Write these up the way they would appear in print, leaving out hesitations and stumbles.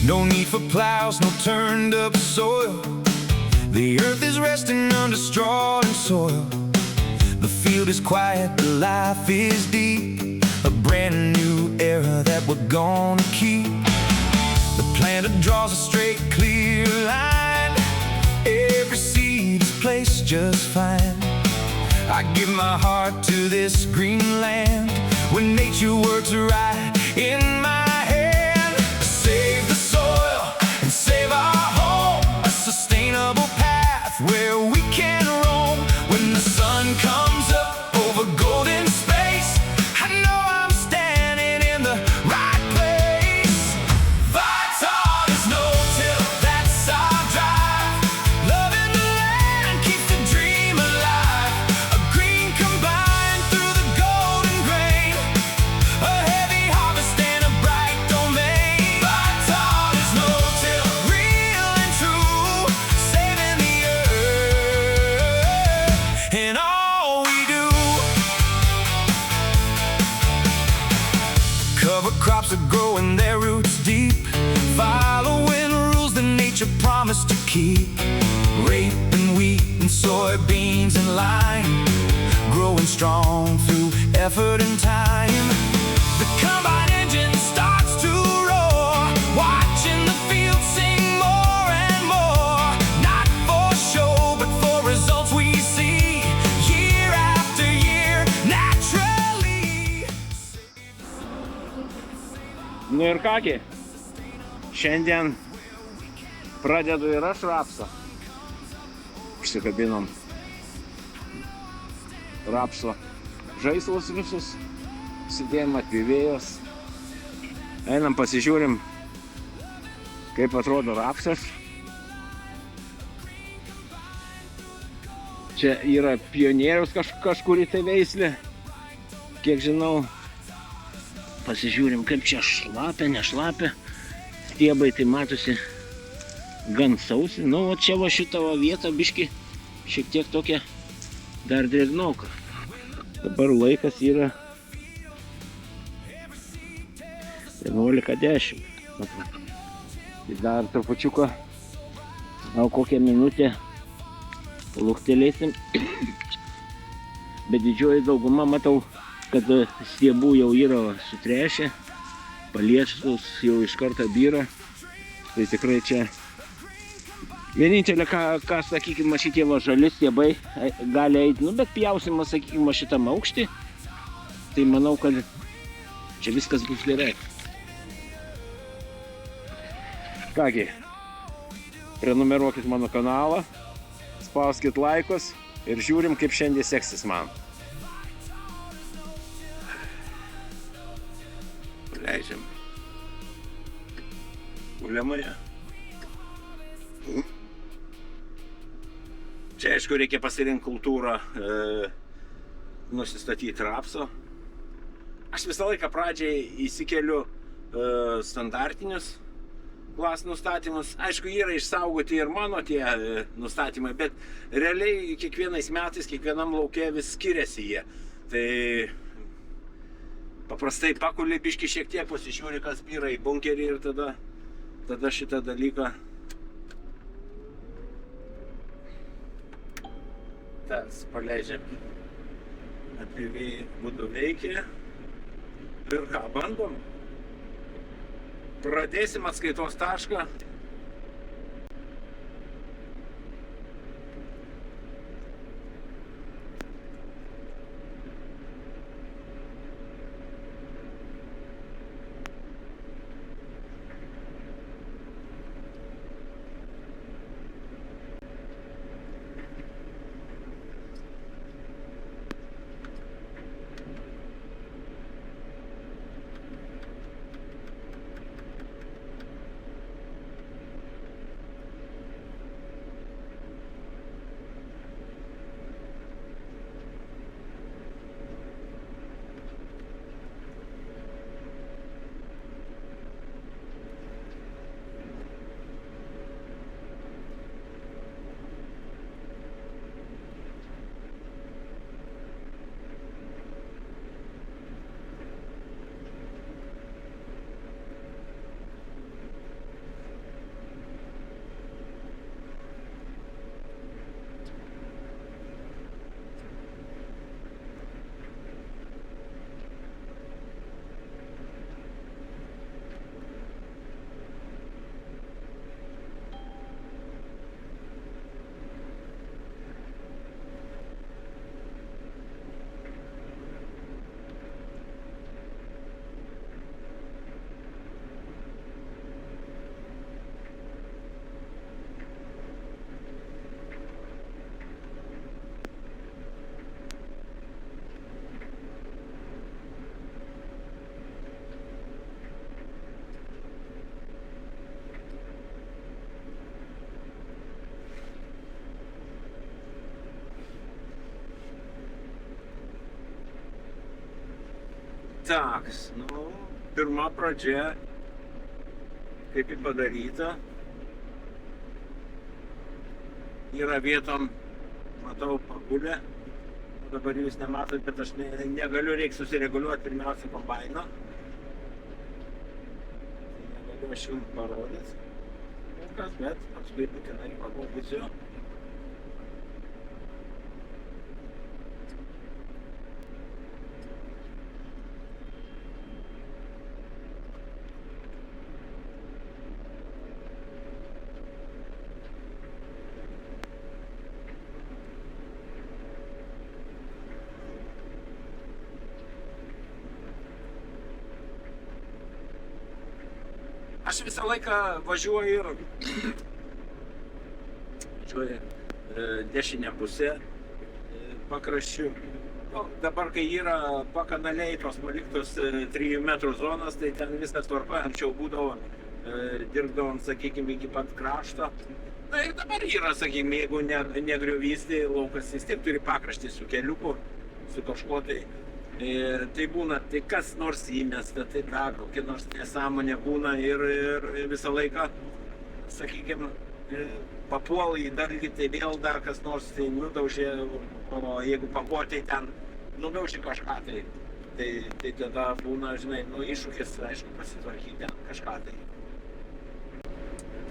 No need for plows, no turned up soil. The earth is resting under straw and soil. The field is quiet, the life is deep. A brand new era that we're gonna keep. The planter draws a straight, clear line. Every seed is placed just fine. I give my heart to this green land, when nature works right in my hand. Save the soil and save our home, a sustainable path where we can roam. When the sun comes up over golden space, I know I'm standing in the right place. Vital is no-till, that's our drive. Loving the land keeps the dream alive. A green combined through the golden grain, a heavy harvest and a bright domain. Vital is no-till, real and true, saving the earth and all we do. Cover crops are growing their roots deep, following rules that nature promised to keep. Rape and wheat and soybeans and lime, growing strong through effort and time. The combine engine starts to roar, watching the field sing more and more. Not for show, but for results we see, year after year, naturally. Nu ir kągi, šiandien pradedu ir aš rapsą. Užsikabinom rapso žaislus visus, sudėjom atvėvėjos. Einam pasižiūrim, kaip atrodo rapsas. Čia yra pionieriaus kažkuri tai veislė, kiek žinau. Pasižiūrim, kaip čia šlapia, nešlapia. Stiebai tai matosi gan sausi. Nu, o čia va šitą vietą biški šiek tiek tokia dar drėgnoka. Dabar laikas yra 11:10. Tai dar trupučiuką, gal kokią minutę paluktelėsim. Bet didžioji dauguma matau, kad stiebų jau yra sutrešę, paliečus jau iš karto byra. Tai tikrai čia vienintelė, ką sakykime, šitie va žali stiebai gali eiti, nu, bet pjausime, sakykime, šitam aukštį. Tai manau, kad čia viskas bus gerai. Kągi, prenumeruokit mano kanalą, spauskit laikus ir žiūrim, kaip šiandien seksis man. Leidžiam uliamoje. Čia, aišku, reikia pasirinkti kultūrą, nusistatyti rapso. Aš visą laiką pradžiai įsikeliu standartinius klasų nustatymus. Aišku, yra išsaugoti ir mano tie nustatymai, bet realiai kiekvienais metais, kiekvienam lauke vis skiriasi jie. Tai paprastai pakuli biški šiek tiek, pasižiūri, kas byra į bunkerį ir tada šitą dalyką tas paleidžiam. Apivėjai būdu veikia. Ir ką, bandom? Pradėsim atskaitos tašką. Tak, nu, pirma pradžia, kaip ir padaryta. Yra vietom, matau, pagulę. Dabar jūs nematot, bet aš negaliu, reikia susireguliuoti pirmiausia kombaino. Negaliu aš jums parodyti. Bet paskui būtinai pagalbysiu. Aš visą laiką važiuoju ir dešinę pusę pakraščių. Nu, dabar, kai yra pakanaliai tos paliktos 3 metrų zonos, tai ten viskas tvarkoja. Anksčiau būdavo, dirbdavom, sakykime, iki pat krašto. Na ir dabar yra, sakykime, jeigu negriovys, tai laukas vis tiek turi pakraštį su keliuku, su kažkuo tai. Tai būna, tai kas nors įmesta, tai dar kokia nors nesąmonė būna ir visą laiką, sakykime, papuola į dalgį, tai vėl dar kas nors tai nudaužė, o jeigu papuola, tai ten nudaužė kažką, tai tada būna, žinai, iššūkis, aišku, pasitvarkyti ten kažką tai.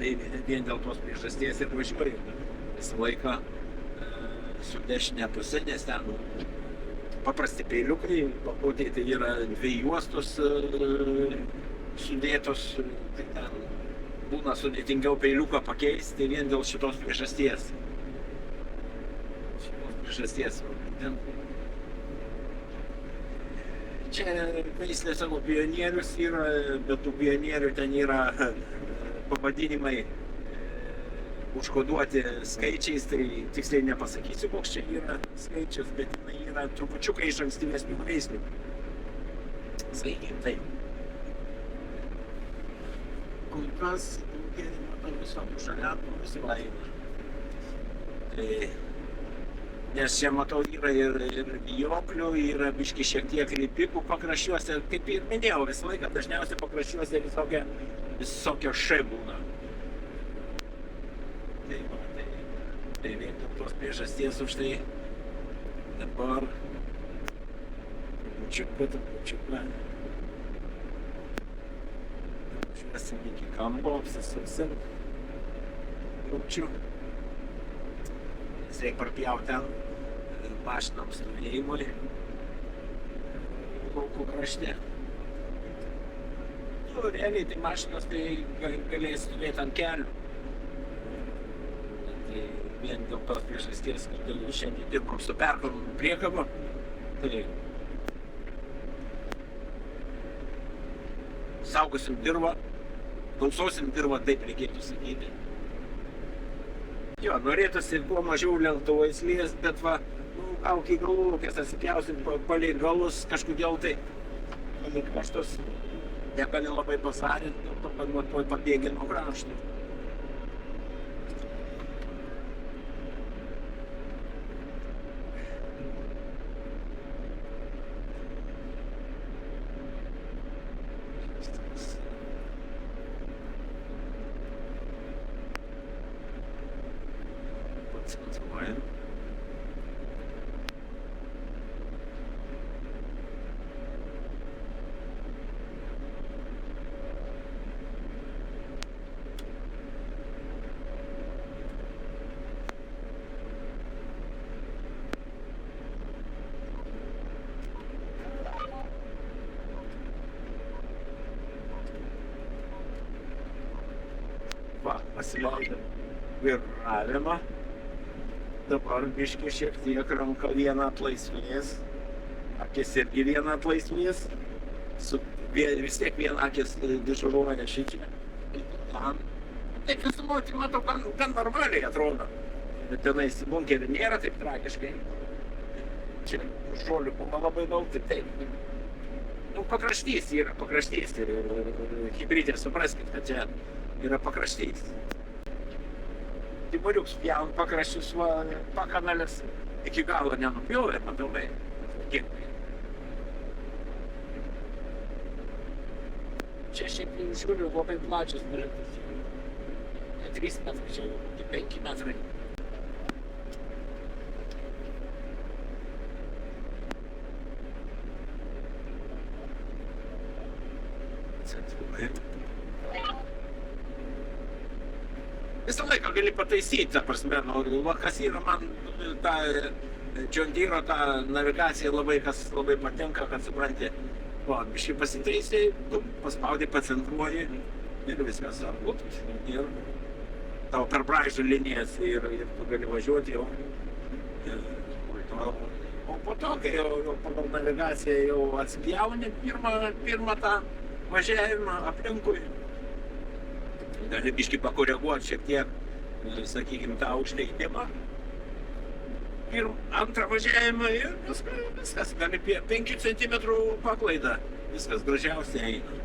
Tai vien dėl tos priežasties ir važiuoju visą laiką su dešinė pusė, nes ten paprasti peiliukai, papuotė tai yra 2 juostos sudėtos, tai ten būna sudėtingiau peiliuką pakeisti, tai vien dėl šitos priežasties. Čia veislė savo pionierius yra, bet tų pionierių ten yra pavadinimai užkoduoti skaičiais, tai tiksliai nepasakysiu, koks čia yra skaičius, bet jinai yra trupučiuką iš ankstyvesnių veislių. Sakykim, taip. Kol kas, matau visokių šaliatų, visi laimė. Tai, nes čia, matau, yra ir vijoklių, yra biški šiek tiek lipikų pakraščiuose, kaip ir minėjau, visą laiką dažniausiai pakraščiuose visokia š būna. Tai vien dėl tos priežasties už tai dabar trupučiuką važiuosim iki kampo, apsisusim trupučiu. Nes reikia prapjauti ten mašinom stovėjimui laukų krašte. Nu, realiai tai mašinos tai galės stovėti ant kelių. Vien dėl tos priežasties, kad šiandien dirbam su perkrovimu priekaba, tai saugosim dirvą, tausosim dirvą, taip reikėtų sakyti. Jo, norėtųsi kuo mažiau lentuvais liest, bet va, gal kai galų lūkės atsipjausim palei galus kažkodėl tai palei kraštus negali labai pasarinti, dėl to, kad tuoj pabėgi nuo krašto. Pasileidom viravimą. Dabar biški šiek tiek ranka vieną atlaisvės, akis irgi vieną atlaisvės, vis tiek vieną akis dižuruoja šičia. Taip visumoti, matau, gan normaliai atrodo. Bet tenais bunkerį nėra taip tragiškai. Čia šuolių buvo labai daug, tai taip. Pakraštys yra, pakraštys. Hibridė, supraskit, kad čia yra pakraštys. Timuriuks pjaun pakraščius, pakanalės iki galo nenupjovė, matomai. Čia šiaip jau žiūriu labai plačios paliktos. Ne 3 metrai, čia jau 5 metrai. Centruoja. Visą laiką gali pataisyti, ta prasme, nu, va, kas yra man ta John Deere, ta navigacija labai, kas labai patinka, kad supranti, o, biškai pasitaisai, tu paspaudai, pacentruoji ir viskas, ir tau per braižų linijas ir tu gali važiuoti jau. O po to, kai jau pagal navigaciją jau atspjauni pirmą tą važiavimą aplinkui, gali biškai pakoreguoti šiek tiek, sakykime, tą užleidimą. Ir antrą važiavimą ir viskas, gali 5 cm paklaidą, viskas gražiausiai eina.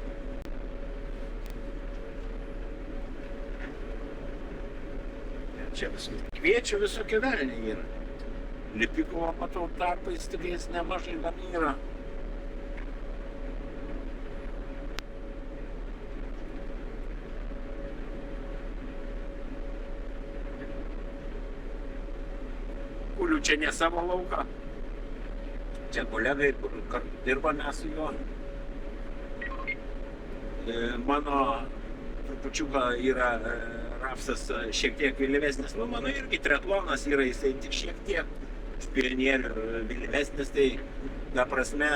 Čia kviečia visokie velniai yra. Lipiko, matau, tarpais tokiais nemažai dar yra. Kuliu čia ne savo lauką. Čia kolegai, kur dirbame su juo. Mano trupučiuką yra rapsas šiek tiek vėlyvesnis. Nu, mano irgi triatlonas yra, jisai tik šiek tiek pionierių vėlyvesnis, tai ta prasme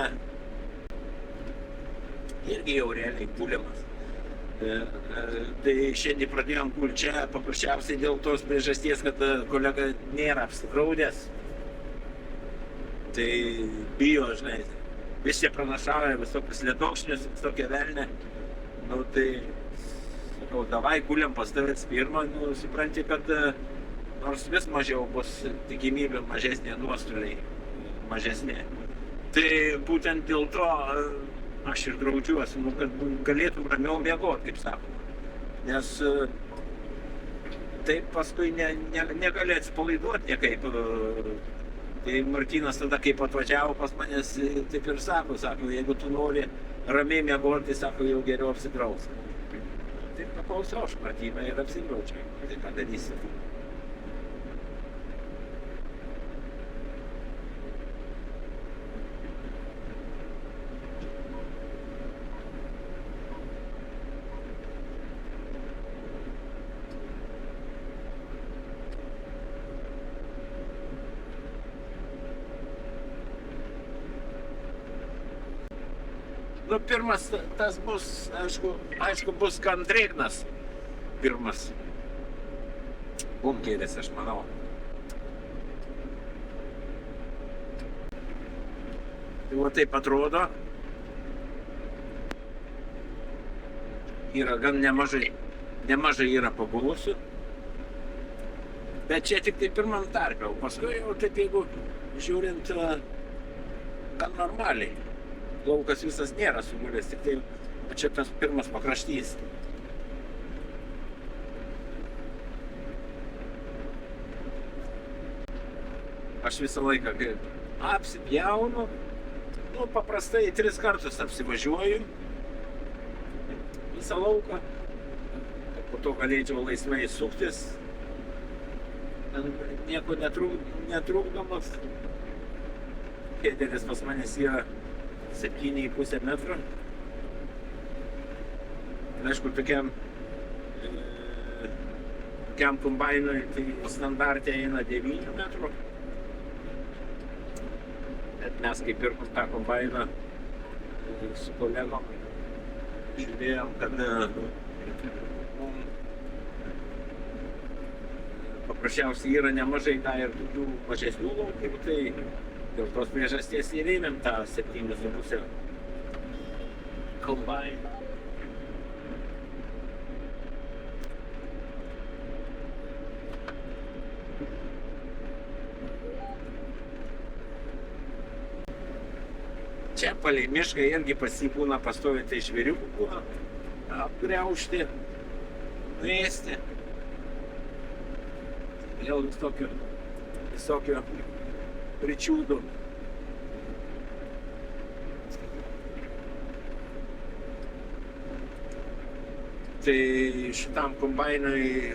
irgi jau realiai puliamas. Tai šiandien pradėjom pulti čia paprasčiausiai dėl tos priežasties, kad kolega nėra apsidraudęs. Tai bijo, žinai, visi pranašauja visokius lietokšnius, visokie velnė. Nu tai, sakau, davai kuliam pas tavęs pirmą, nu supranti, kad nors vis mažiau bus tikimybė mažesnė, nuostoliai mažesnė. Tai būtent dėl to aš ir draudžiuosi, nu, kad galėtum ramiau miegoti, kaip sakoma. Nes taip paskui negali atsipalaiduoti niekaip. Tai Martynas tada, kaip atvažiavo pas manęs, taip ir sako, jeigu tu nori ramiai miegoti, tai sako, jau geriau apsidrausk. Taip paklausiau aš Martyną ir apsidraudžiau. Tai ką darysi? Nu, pirmas tas bus, aišku, bus gan drėgnas pirmas bunkeris, aš manau. Tai va taip atrodo. Yra gan nemažai yra pagulusių. Bet čia tik tai pirmam tarpe, o paskui jau taip, jeigu žiūrint, gan normaliai. Laukas visas nėra sugulęs, tik tai čia tas pirmas pakraštys. Aš visą laiką apsipjaunu, nu, paprastai 3 kartus apsivažiuoju visą lauką, po to galėčiau laisvai suktis, nieko netrukdomas. Pėdelis pas manęs yra 7,5 metro. Aišku, tokiam kombainui tai standartė eina 9 metrų. Bet mes kaip pirkom tą kombainą su kolegom žiūrėjom, kad paprasčiausiai yra nemažai ir tokių mažesnių laukų, tai dėl tos priežasties ir ėmėm tą 7,5 kombainą. Čia palei mišką irgi pasibūna pastoviai tai žvėriukų būna apgriaužti, nuėsti. Vėl visokio pričiūdų. Tai šitam kombainui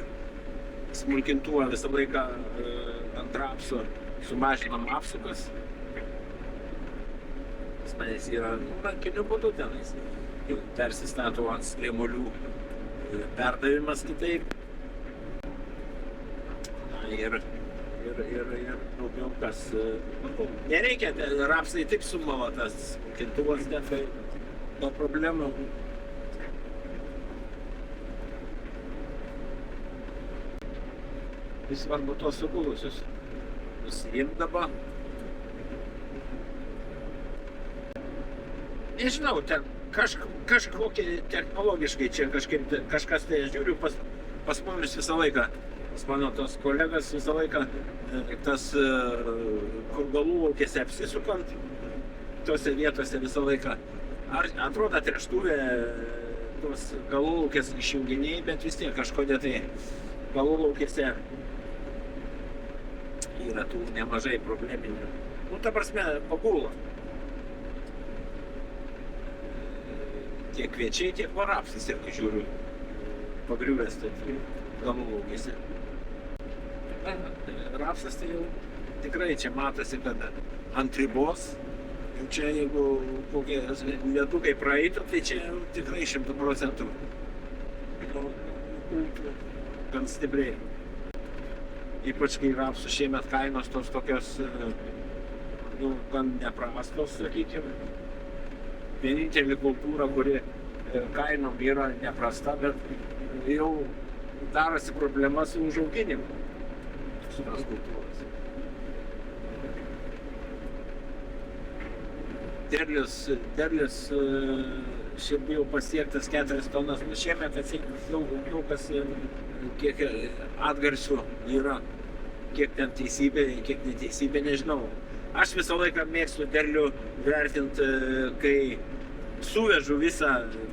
smulkintuvą visą laiką ant rapso sumažinam apsukas. Pas manęs yra rankiniu būdu tenais. Persistato ant strėmulių, perdavimas kitaip. Ir daugiau kas... Nereikia, rapsai taip sumala tas smulkintuvas, tai be problemų. Vis svarbu tos sugulusius nusiimt dabar. Nežinau, ten kažkokie technologiškai čia kažkas tai, aš žiūriu, pas mumis visą laiką, pas mano tos kolegas visą laiką, tas, kur galūlaukėse apsisukant, tose vietose visą laiką, atrodo treštuvė, tos galūlaukės išjunginiai, bet vis tiek kažkodėl tai galūlaukėse yra tų nemažai probleminių. Nu, ta prasme, pagula. Tiek kviečiai, tiek varapsis, irgi žiūriu, pagriuvęs tai galūlaukėse. Rapsas tai jau tikrai čia matosi, kad ant ribos. Jau čia jeigu kokie lietukai praeitų, tai čia jau tikrai 100% gan stipriai. Ypač kai rapsų šiemet kainos tos tokios, gan neprastos, sakykime. Vienintelė kultūra, kuri kainom yra neprasta, bet jau darosi problema su užauginimu šitos kultūros. Derlius šiaip jau pasiektas 4 tonas, nu šiemet atsiektas daug kas, kiek atgarsių yra, kiek ten teisybė, kiek neteisybė, nežinau. Aš visą laiką mėgstu derlių vertinti, kai suvežu visą,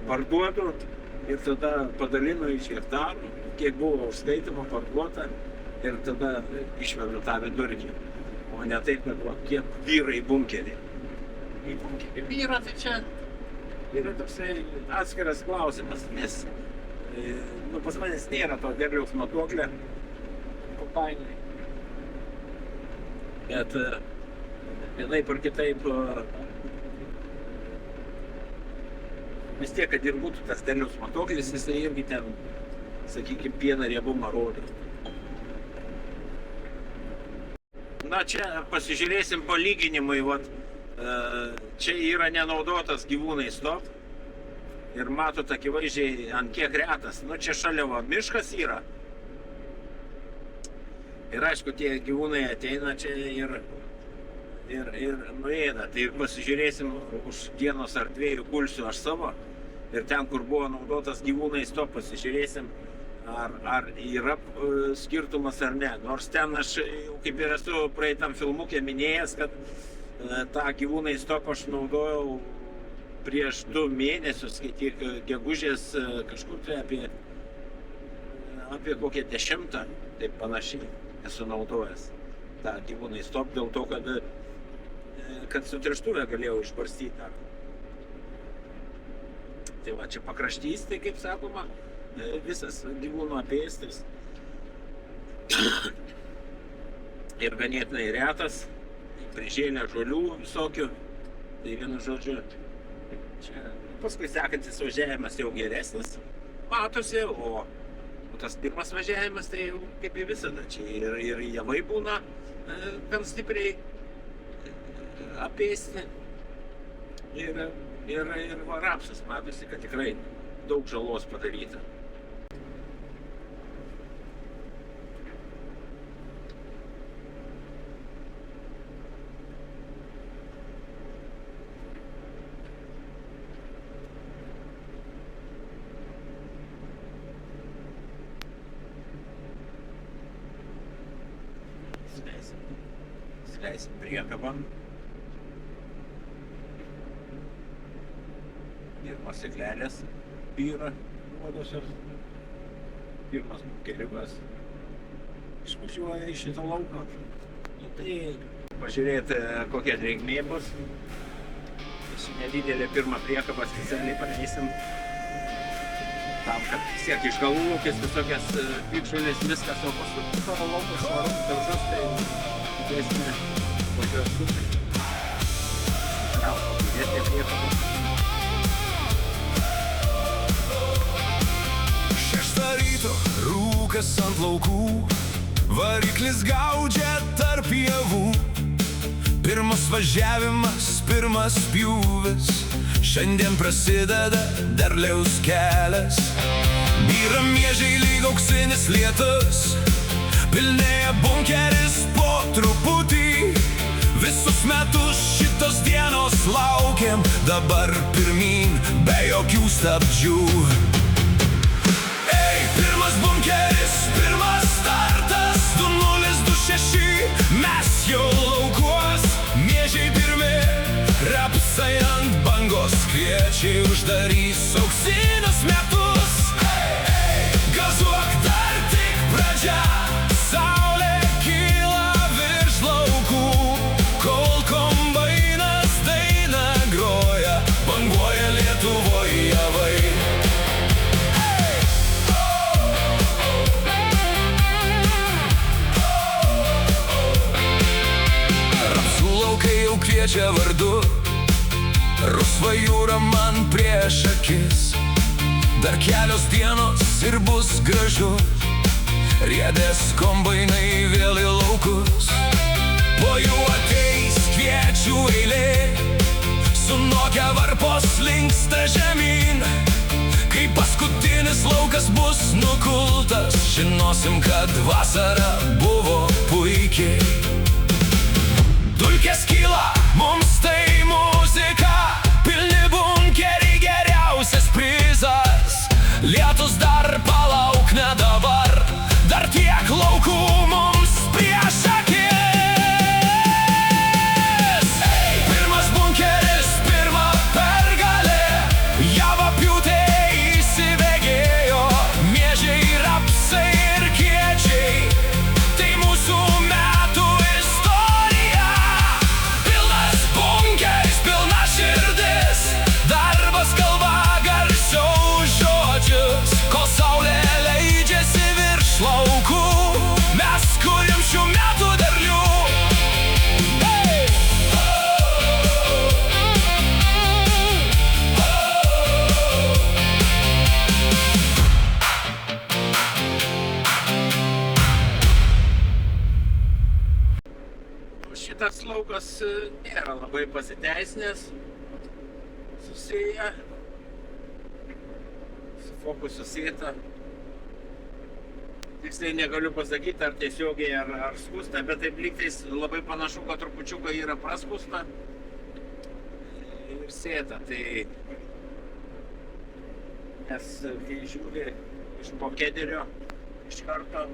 parduodu ir tada padalinu iš hektarų, kiek buvo užskaitoma, parduota ir tada išvedu tą vidurkį. O ne taip, kad kiek vyrai bunkerį. Į bunkerį vyra, tai čia yra toksai atskiras klausimas, nes pas manęs nėra to derliaus matuoklio kombainai. Bet vienaip ar kitaip vis tiek, kad ir būtų tas derliaus matuoklis, jisai irgi ten, sakykime, pieną riebumą rodo. Na, čia pasižiūrėsim palyginimui, čia yra nenaudotas gyvūnai stop. Ir matot akivaizdžiai, ant kiek retas. Nu, čia šalia miškas yra. Ir aišku, tie gyvūnai ateina čia ir nuėda. Tai pasižiūrėsim už dienos ar 2 kulsių aš savo. Ir ten, kur buvo naudotas gyvūnai stop, pasižiūrėsim, ar yra skirtumas ar ne. Nors ten aš, kaip ir esu praeitam filmukė minėjęs, kad tą gyvūnai stop aš naudojau prieš 2 mėnesius, kai tiek gegužės kažkur tai apie kokią 10, taip panašiai esu naudojęs tą gyvūnai stop, dėl to, kad su treštuvė galėjau išbarstyti. Tai va, čia pakraštys, tai kaip sakoma, visas gyvūnų apėstis. Ir ganėtinai retas, prižėlė žolių visokių, tai vienu žodžiu. Čia paskui sekantis važiavimas jau geresnis, matosi, o tas pirmas važiavimas tai jau kaip ir visada. Čia ir javai būna gan stipriai apėsti ir rapsas matosi, kad tikrai daug žalos padaryta. Leisim priekabą. Pirmas seklelės yra nuodosios. Pirmas keliukas išvažiuoja iš šito lauko. Tai pažiūrėti, kokia drėgmė bus. Su nedidelė pirma priekaba specialiai paleisim tą tam, kad vis tiek iš galvūkės visokias pikšulės, viskas, o paskui tavo laukas, svarus, daržus, tai didesnė važiuos pusė. Gal, didesnė priekaba. 6 ryto, rūkas ant laukų, variklis gaudžia tarp javų. Pirmas važiavimas, pirmas pjūvis, šiandien prasideda derliaus kelias. Byra miežiai lyg auksinis lietus, pilnėja bunkeris po truputį. Visus metus šitos dienos laukiam, dabar pirmyn be jokių stabdžių. Ei, pirmas bunkeris, pirmas startas, 2026, mes jau laukuos. Miežiai pirmi, rapsai ant bangos, kviečiai uždarys auksinius metus. Gazuok, dar tik pradžia, saulė kyla virš laukų, kol kombainas dainą groja, banguoja Lietuvoje javai. Rapsų laukai jau kviečia vardu, rusva jūra man prieš akis. Dar kelios dienos ir bus gražu, riedės kombainai vėl į laukus. Po jų ateis kviečių eilė, sunokę varpos linksta žemyn. Kai paskutinis laukas bus nukultas, žinosim, kad vasara buvo puikiai. Dulkės kyla, mums tai muzika, pilni bunkeriai geriausias prizas. Lietus dar palauk, ne dabar, dar tiek laukų mums prieš akis. Pirmas bunkeris, pirma pergalė, javapjūtė įsibėgėjo. Miežiai, rapsai ir kviečiai, tai mūsų metų istorija. Pilnas bunkeris, pilna širdis, darbas kalba garsiau žodžius. Kol saulė leidžiasi virš laukų, mes kuriam šių metų derlių. Šitas laukas nėra labai pasiteisinęs, susiję, su fokusu sėta. Tiksliai negaliu pasakyti, ar tiesiogiai, ar skusta, bet taip lygtais labai panašu, kad trupučiuką yra praskusta ir sėta. Tai nes kai žiūri iš pokederio iš karto,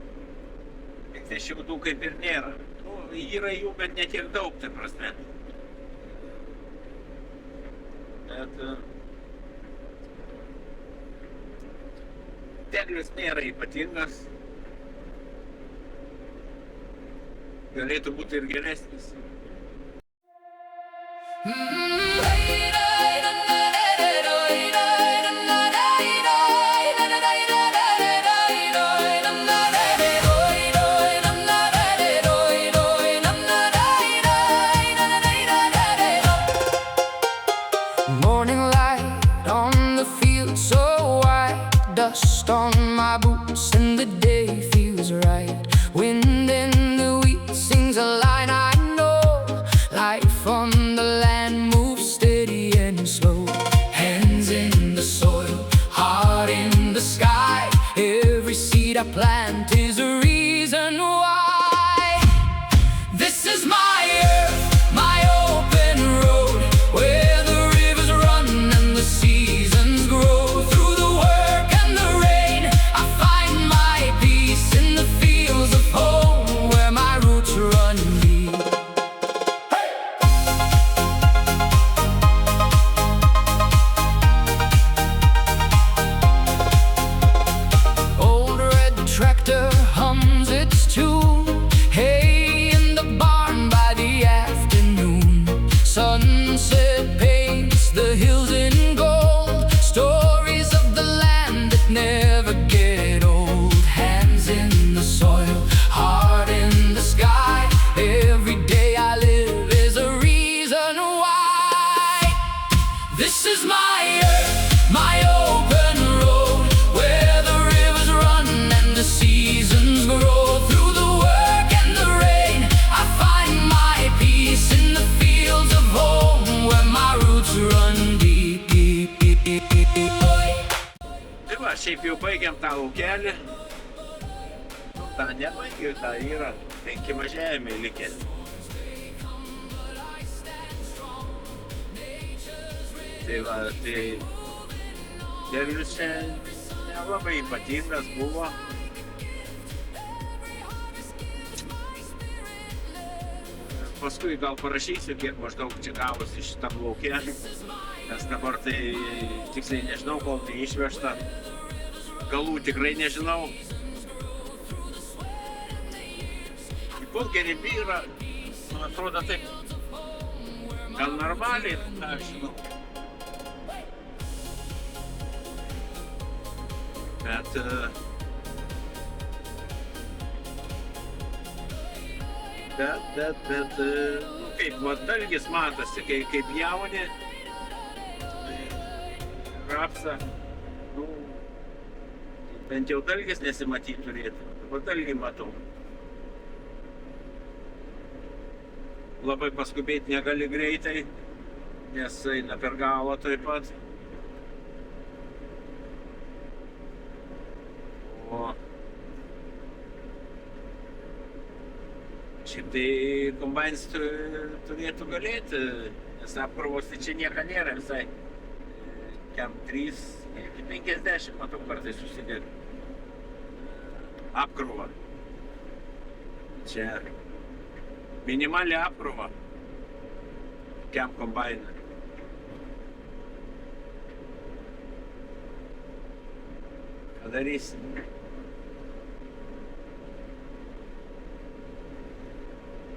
tik tai šiaudų kaip ir nėra. Nu, yra jų, bet ne tiek daug, tai prasme. Bet derlius nėra ypatingas. Galėtų būti ir geresnis. Morning light on the field so white, dust on my boots and the day feels right. Wind in the wheat sings a line I know, life on the land moves steady and slow. Hands in the soil, heart in the sky, every seed I plant is a reason why. This is my earth, my open road, where the rivers run and the seasons grow. Through the work and the rain, I find my peace in the fields of home, where my roots run deep. Old red tractor hums its tune, hay in the barn by the afternoon. Sunset paints the hills in gold, stories of the land that never baigiam tą laukelį. Ta nebaigiu, ta yra 5 važiavimai likę. Tai va, tai derlius čia nelabai ypatingas buvo. Paskui gal parašysiu, kiek maždaug čia gavosi šitam lauke, nes dabar tai tiksliai nežinau, kol tai išvežta. Galų tikrai nežinau. Į bunkerį byra, man atrodo taip, gal normaliai, ką aš žinau. Bet nu, kaip va, dalgis matosi, kaip jauni rapsą, nu, bent jau dalgis nesimatyti turėtų, dabar dalgį matau. Labai paskubėti negali greitai, nes eina per galą taip pat. O šiaip tai kombainas turėtų galėti, nes apkrovos tai čia nieko nėra visai. Kem 3 iki 50, matau, kartais susidėti. Apkrova. Čia minimali apkrova. Kem kombainą. Ką darysim?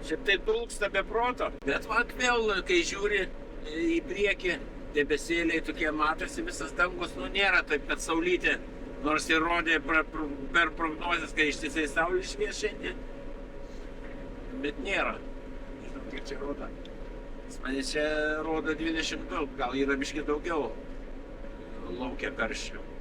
Šiaip tai dulksta be proto, bet va vėl, kai žiūri į priekį, debesėliai tokie matosi, visas dangus, nu nėra taip, kad saulytė, nors ir rodė per prognozes, kai ištisai saulė švies šiandien, bet nėra. Nežinau, kiek čia rodo. Mane čia rodo 22, gal yra biškį daugiau laukia karščių.